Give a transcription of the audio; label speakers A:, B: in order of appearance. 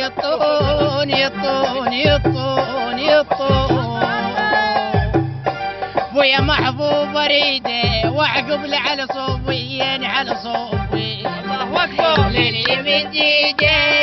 A: يطون يطون يطون يطون ويا محبوب اريده واعقب لي على صوبي على صوبي.
B: الله اكبر.
A: لليمين ديجي